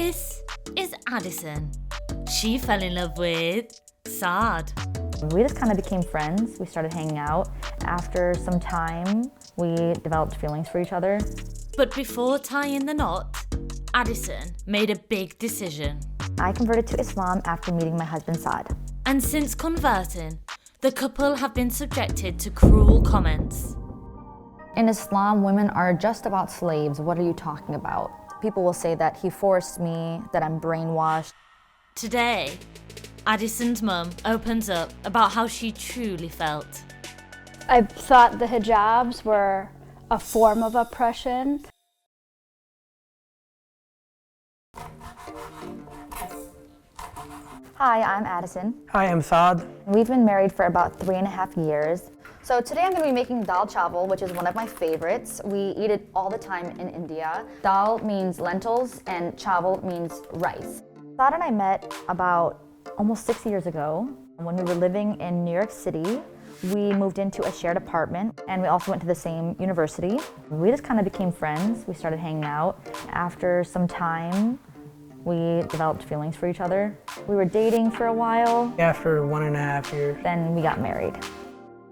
This is Addison. She fell in love with Saad. We just kind of became friends. We started hanging out. After some time, we developed feelings for each other. But before tying the knot, Addison made a big decision. I converted to Islam after meeting my husband Saad. And since converting, the couple have been subjected to cruel comments. In Islam, women are just about slaves. What are you talking about? People will say that he forced me, that I'm brainwashed. Today, Addison's mum opens up about how she truly felt. I thought the hijabs were a form of oppression. Hi, I'm Addison. Hi, I'm Saad. We've been married for about 3.5 years. So today I'm going to be making dal chawal, which is one of my favorites. We eat it all the time in India. Dal means lentils and chawal means rice. Saad and I met about almost 6 years ago. When we were living in New York City, we moved into a shared apartment and we also went to the same university. We just kind of became friends. We started hanging out. After some time, we developed feelings for each other. We were dating for a while. After 1.5 years. Then we got married.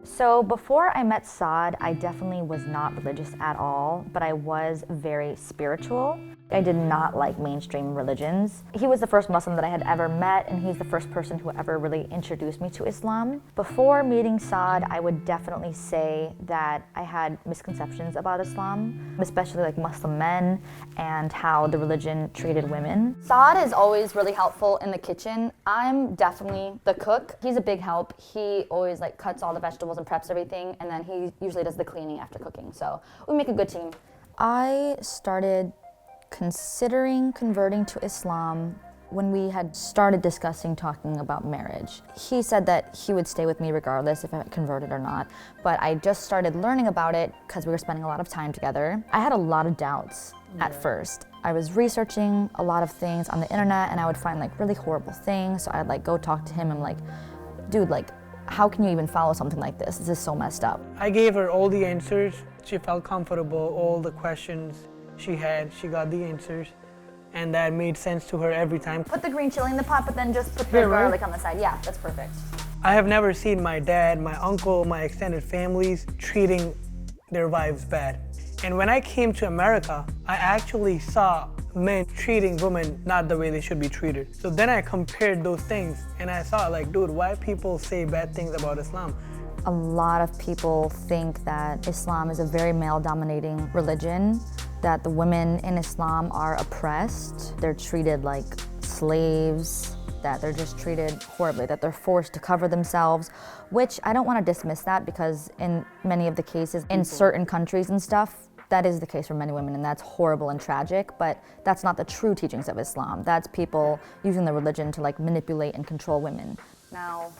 So before I met Saad, I definitely was not religious at all, but I was very spiritual. I did not like mainstream religions. He was the first Muslim that I had ever met, and he's the first person who ever really introduced me to Islam. Before meeting Saad, I would definitely say that I had misconceptions about Islam, especially like Muslim men and how the religion treated women. Saad is always really helpful in the kitchen. I'm definitely the cook. He's a big help. He always like cuts all the vegetables and preps everything, and then he usually does the cleaning after cooking. So we make a good team. I started considering converting to Islam when we had started talking about marriage. He said that he would stay with me regardless if I converted or not, but I just started learning about it because we were spending a lot of time together. I had a lot of doubts at first. I was researching a lot of things on the internet and I would find like really horrible things, so I'd like go talk to him and like, dude, like, how can you even follow something like this? This is so messed up. I gave her all the answers. She felt comfortable, all the questions she had, she got the answers, and that made sense to her every time. Put the green chili in the pot, but then just put the garlic on the side. Yeah, that's perfect. I have never seen my dad, my uncle, my extended families treating their wives bad. And when I came to America, I actually saw men treating women not the way they should be treated. So then I compared those things and I saw like, dude, why people say bad things about Islam? A lot of people think that Islam is a very male-dominating religion, that the women in Islam are oppressed, they're treated like slaves, that they're just treated horribly, that they're forced to cover themselves, which I don't want to dismiss that because in many of the cases, in certain countries and stuff, that is the case for many women and that's horrible and tragic, but that's not the true teachings of Islam. That's people using the religion to like manipulate and control women. Now,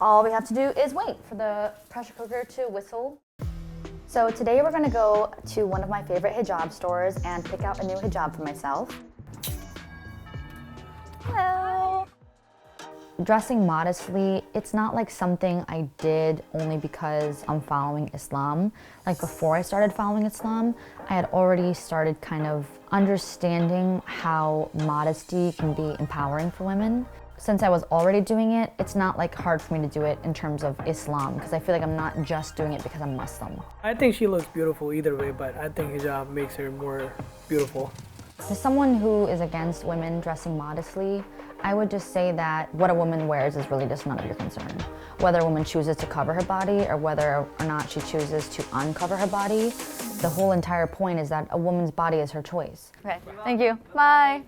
all we have to do is wait for the pressure cooker to whistle. So today we're gonna go to one of my favorite hijab stores and pick out a new hijab for myself. Hello. Dressing modestly, it's not like something I did only because I'm following Islam. Like before I started following Islam, I had already started kind of understanding how modesty can be empowering for women. Since I was already doing it, it's not like hard for me to do it in terms of Islam because I feel like I'm not just doing it because I'm Muslim. I think she looks beautiful either way, but I think hijab makes her more beautiful. To someone who is against women dressing modestly, I would just say that what a woman wears is really just none of your concern. Whether a woman chooses to cover her body or whether or not she chooses to uncover her body, the whole entire point is that a woman's body is her choice. Okay, thank you. Bye.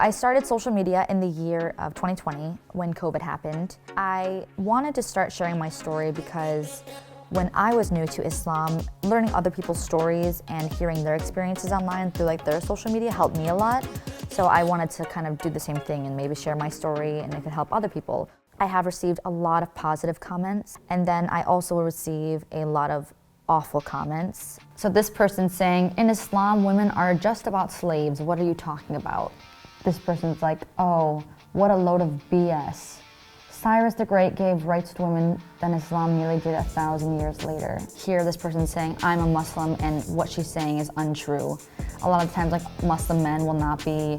I started social media in the year of 2020 when COVID happened. I wanted to start sharing my story because when I was new to Islam, learning other people's stories and hearing their experiences online through like their social media helped me a lot. So I wanted to kind of do the same thing and maybe share my story and it could help other people. I have received a lot of positive comments and then I also receive a lot of awful comments. So this person's saying, in Islam, women are just about slaves. What are you talking about? This person's like, oh, what a load of BS. Cyrus the Great gave rights to women than Islam nearly did 1,000 years later. Here this person saying, I'm a Muslim, and what she's saying is untrue. A lot of times, like, Muslim men will not be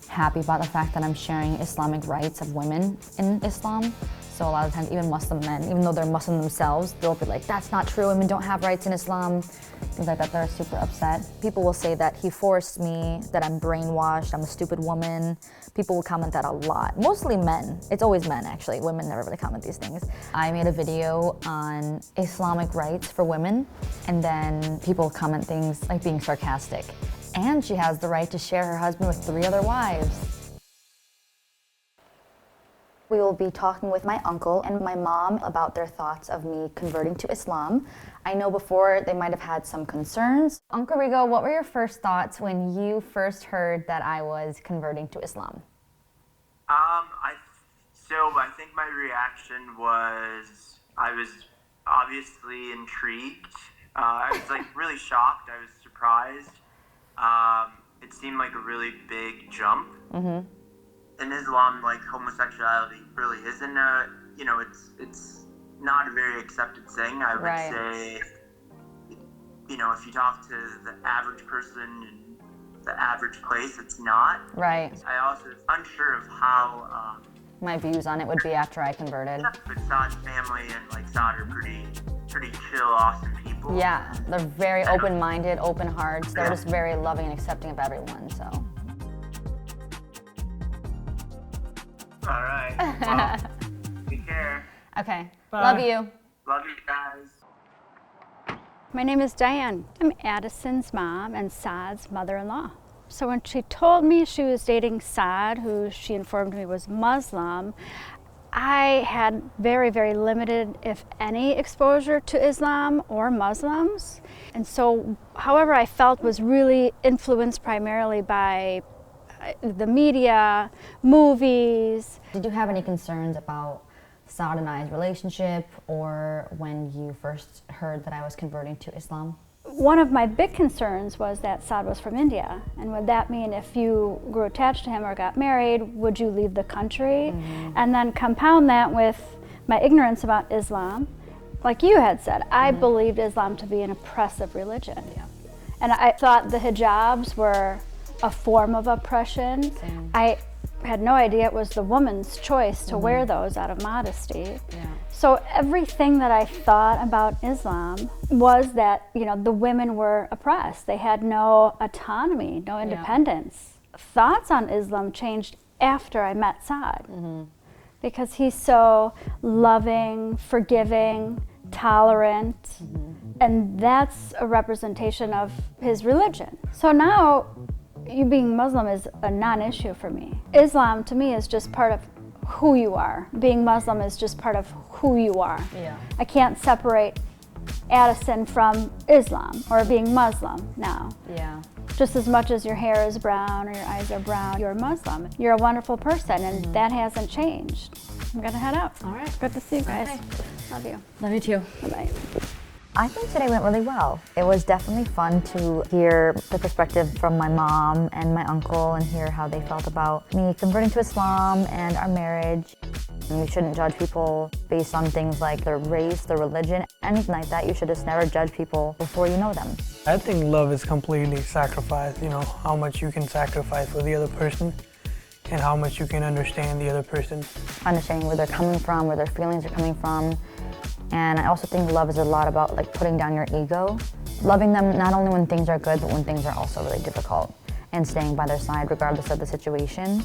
happy about the fact that I'm sharing Islamic rights of women in Islam. So a lot of times, even Muslim men, even though they're Muslim themselves, they'll be like, that's not true, women don't have rights in Islam. Things like that, they're super upset. People will say that he forced me, that I'm brainwashed, I'm a stupid woman. People will comment that a lot. Mostly men. It's always men, actually. Women never really comment these things. I made a video on Islamic rights for women, and then people comment things like being sarcastic. And she has the right to share her husband with 3 other wives. We will be talking with my uncle and my mom about their thoughts of me converting to Islam. I know before they might have had some concerns. Uncle Rigo, what were your first thoughts when you first heard that I was converting to Islam? I think my reaction was, I was obviously intrigued. I was like really shocked. I was surprised. It seemed like a really big jump. Mm-hmm. In Islam, like, homosexuality really isn't it's not a very accepted thing. I would say, if you talk to the average person in the average place, it's not. Right. I also was unsure of how my views on it would be after I converted. But Saad's family and like Saad are pretty chill, awesome people. Yeah, they're very open-minded, open hearts. They're just very loving and accepting of everyone, so. All right. Well, take care. Okay. Bye. Love you. Love you guys. My name is Diane. I'm Addison's mom and Saad's mother-in-law. So when she told me she was dating Saad, who she informed me was Muslim, I had very, very limited, if any, exposure to Islam or Muslims. And so, however I felt was really influenced primarily by the media, movies. Did you have any concerns about Saad and I's relationship, or when you first heard that I was converting to Islam? One of my big concerns was that Saad was from India, and would that mean if you grew attached to him or got married, would you leave the country? Mm-hmm. And then compound that with my ignorance about Islam. Like you had said, I believed Islam to be an oppressive religion. Yeah. And I thought the hijabs were a form of oppression. Same. I had no idea it was the woman's choice to wear those out of modesty. Yeah. So everything that I thought about Islam was that, the women were oppressed. They had no autonomy, no independence. Yeah. Thoughts on Islam changed after I met Saad, because he's so loving, forgiving, tolerant, and that's a representation of his religion. So now, you being Muslim is a non-issue for me. Islam to me is just part of who you are. Being Muslim is just part of who you are. Yeah. I can't separate Addison from Islam or being Muslim now. Yeah. Just as much as your hair is brown or your eyes are brown, you're a Muslim. You're a wonderful person, and that hasn't changed. I'm gonna head out. All right. Good to see you guys. Okay. Love you. Love you too. Bye-bye. I think today went really well. It was definitely fun to hear the perspective from my mom and my uncle and hear how they felt about me converting to Islam and our marriage. And you shouldn't judge people based on things like their race, their religion, anything like that. You should just never judge people before you know them. I think love is completely sacrifice, how much you can sacrifice for the other person and how much you can understand the other person. Understanding where they're coming from, where their feelings are coming from. And I also think love is a lot about putting down your ego. Loving them not only when things are good, but when things are also really difficult. And staying by their side regardless of the situation.